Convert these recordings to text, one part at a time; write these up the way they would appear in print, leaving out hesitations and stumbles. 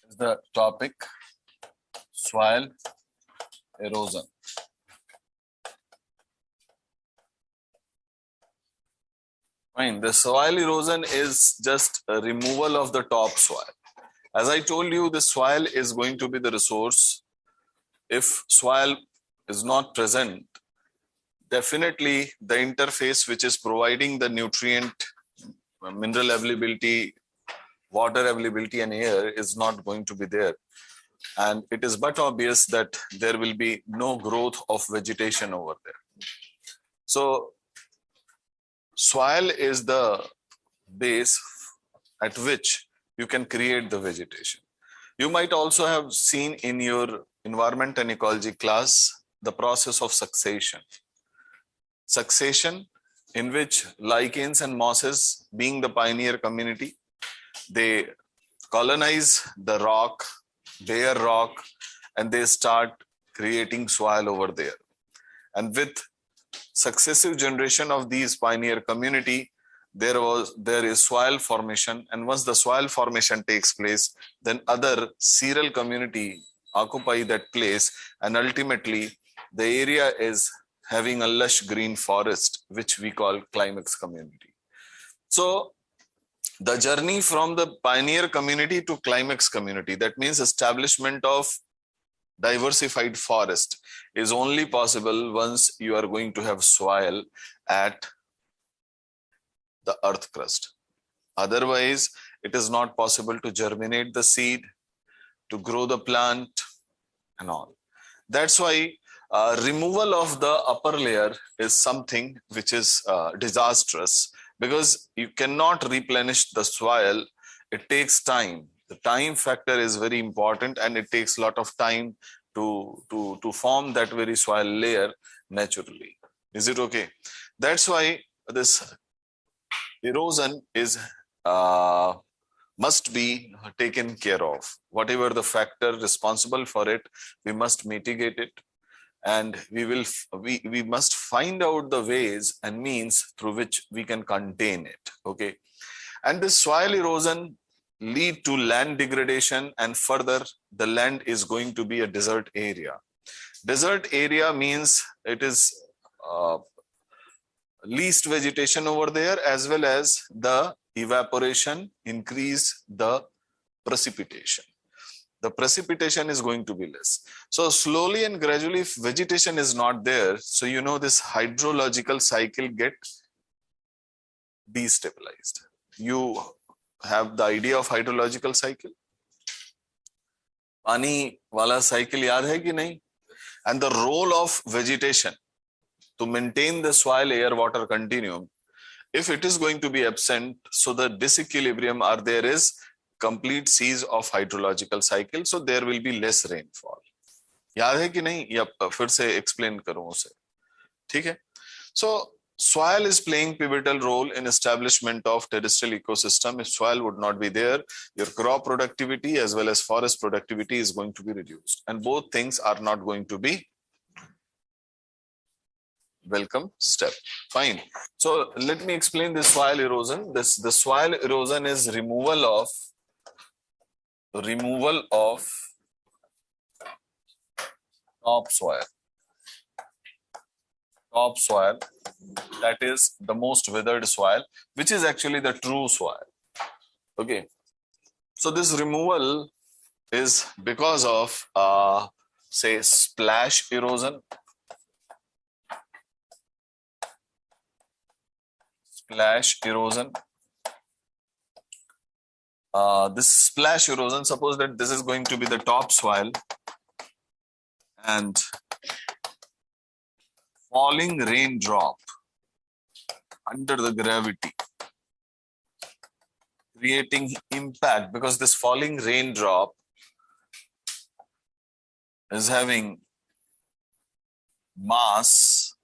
is the topic soil erosion. Fine. The soil erosion is just a removal of the top soil. As I told you, the soil is going to be the resource. If soil is not present, definitely the interface which is providing the nutrient, mineral availability, water availability and air is not going to be there. And it is but obvious that there will be no growth of vegetation over there. So soil is the base at which you can create the vegetation. You might also have seen in your environment and ecology class the process of succession. Succession in which lichens and mosses, being the pioneer community, they colonize the rock, bare rock, and they start creating soil over there. And with successive generation of these pioneer community, there is soil formation, and once the soil formation takes place, then other serial community occupy that place, and ultimately the area is having a lush green forest, which we call climax community. So the journey from the pioneer community to climax community, that means establishment of diversified forest, is only possible once you are going to have soil at the earth crust. Otherwise, it is not possible to germinate the seed, to grow the plant and all. That's why removal of the upper layer is something which is disastrous, because you cannot replenish the soil. It takes time. The time factor is very important, and it takes a lot of time to form that very soil layer naturally. Is it okay? That's why this erosion is must be taken care of. Whatever the factor responsible for it, we must mitigate it, and we must find out the ways and means through which we can contain it. Okay, and this soil erosion lead to land degradation, and further the land is going to be a desert area. Desert area means it is least vegetation over there, as well as the evaporation increase the precipitation. The precipitation is going to be less. So slowly and gradually, if vegetation is not there, so you know this hydrological cycle get destabilized. You have the idea of hydrological cycle? पानी वाला cycle याद है कि नहीं? And the role of vegetation to maintain the soil air water continuum, if it is going to be absent, so the disequilibrium or there is complete cease of hydrological cycle, so there will be less rainfall. याद है कि नहीं, या फिर से explain करूं उसे? ठीक है? So soil is playing pivotal role in establishment of terrestrial ecosystem. If soil would not be there, your crop productivity as well as forest productivity is going to be reduced, and both things are not going to be welcome step. Fine. So let me explain this soil erosion. The soil erosion is removal of topsoil. Topsoil, that is the most withered soil, which is actually the true soil. Okay. So this removal is because of say splash erosion. Splash erosion. This splash erosion, suppose that this is going to be the topsoil, and falling raindrop under the gravity creating impact, because this falling raindrop is having mass,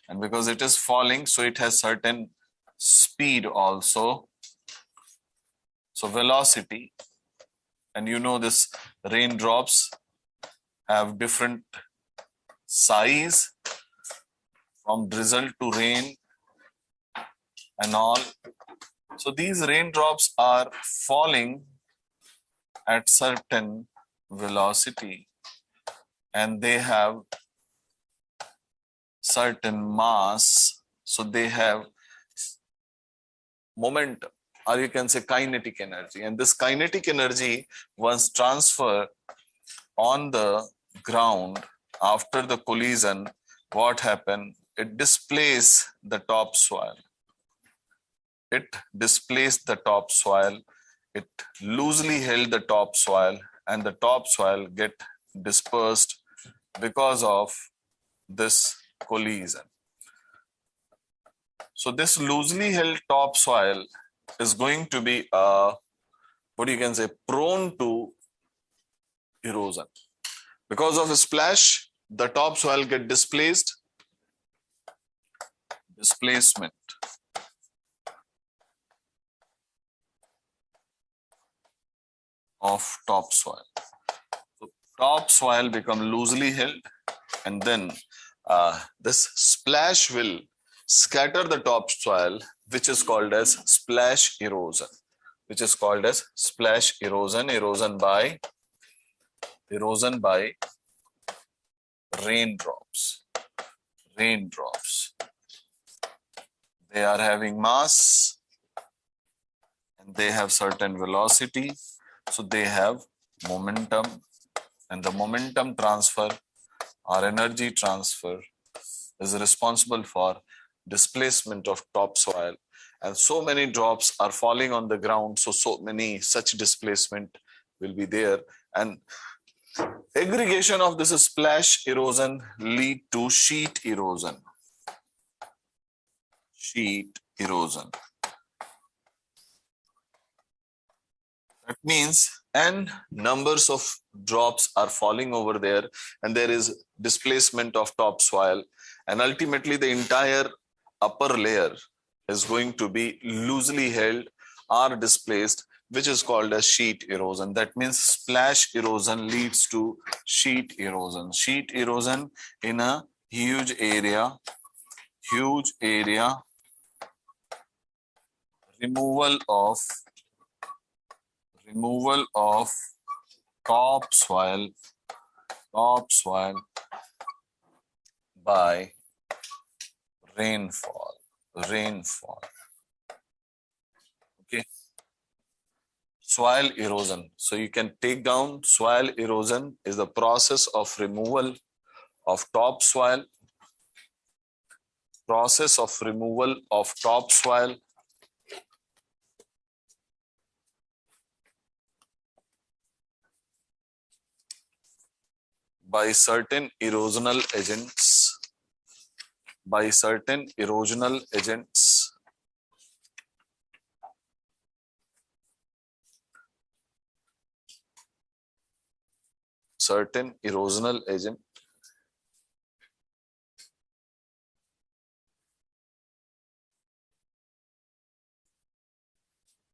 and because it is falling, so it has certain speed also, so velocity, and you know this raindrops have different size from drizzle to rain and all. So these raindrops are falling at certain velocity and they have certain mass, so they have momentum, or you can say kinetic energy. And this kinetic energy, once transferred on the ground after the collision, what happened? It displaced the topsoil. It displaced the topsoil. It loosely held the topsoil, and the topsoil get dispersed because of this collision. So this loosely held topsoil is going to be what you can say prone to erosion. Because of a splash, the topsoil get displaced. Displacement of topsoil. So topsoil become loosely held, and then this splash will scatter the topsoil, which is called as splash erosion. Which is called as splash erosion. Erosion by raindrops. Raindrops. They are having mass and they have certain velocity. So they have momentum, and the momentum transfer or energy transfer is responsible for displacement of topsoil. And so many drops are falling on the ground. So many such displacement will be there. And aggregation of this splash erosion lead to sheet erosion. Sheet erosion. That means n numbers of drops are falling over there, and there is displacement of topsoil, and ultimately the entire upper layer is going to be loosely held or displaced, which is called as sheet erosion. That means splash erosion leads to sheet erosion. Sheet erosion in a huge area, removal of topsoil by rainfall. Okay. Soil erosion. So you can take down soil erosion is the process of removal of topsoil. Process of removal of topsoil by certain erosional agents. Certain erosional agents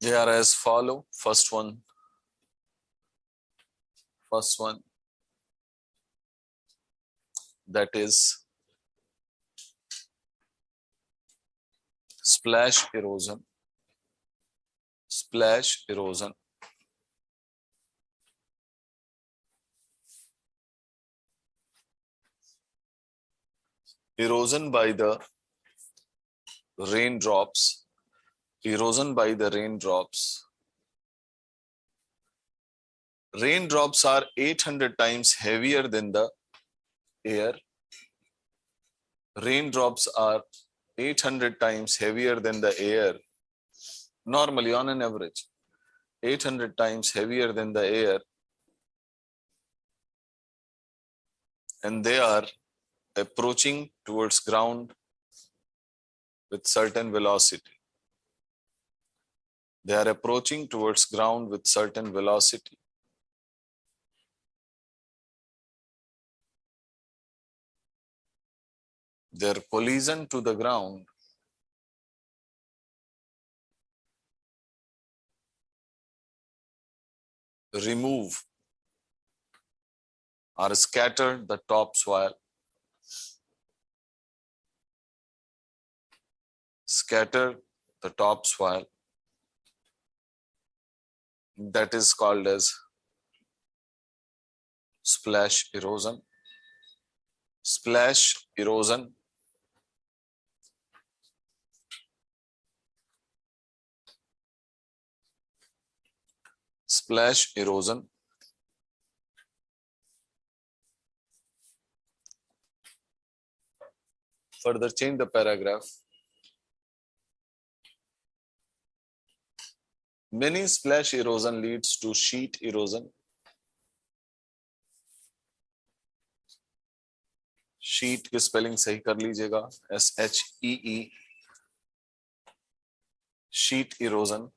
they are as follow. First one that is splash erosion. Erosion by the raindrops. Raindrops are 800 times heavier than the air. Raindrops are 800 times heavier than the air. Normally, on an average, 800 times heavier than the air. And they are approaching towards ground with certain velocity. Their collision to the ground remove or scatter the topsoil. That is called as splash erosion, splash erosion, splash erosion. Further change the paragraph. Many splash erosion leads to sheet erosion. Sheet की spelling सही कर लीजिएगा, SHEE, sheet erosion.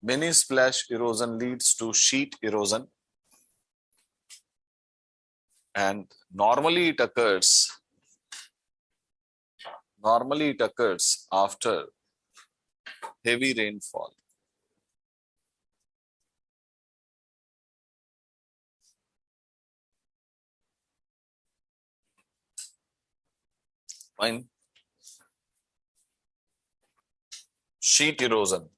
Many splash erosion leads to sheet erosion, and normally it occurs after heavy rainfall. Fine. Sheet erosion.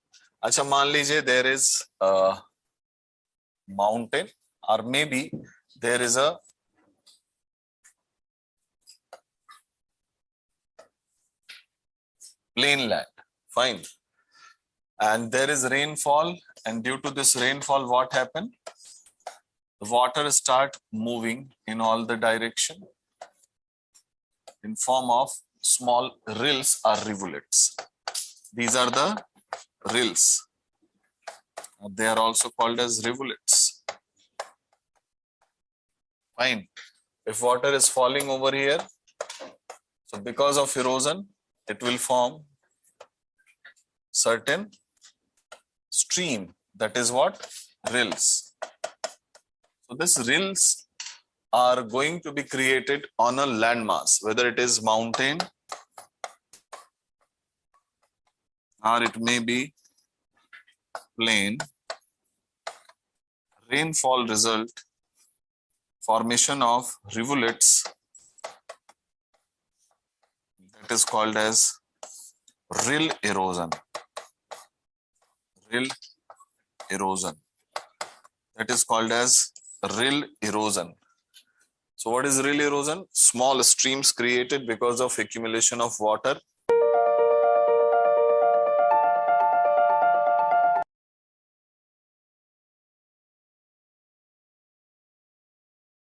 अच्छा, मान लीजिए there is a mountain, or maybe there is a plain land. Fine. And there is rainfall, and due to this rainfall, what happened? The water start moving in all the direction in form of small rills or rivulets. These are the rills. They are also called as rivulets. Fine. If water is falling over here, so because of erosion, it will form certain stream. That is what? Rills. So these rills are going to be created on a landmass, whether it is mountain or it may be plain. Rainfall result, formation of rivulets, that is called as rill erosion. Rill erosion. That is called as rill erosion. So what is rill erosion? Small streams created because of accumulation of water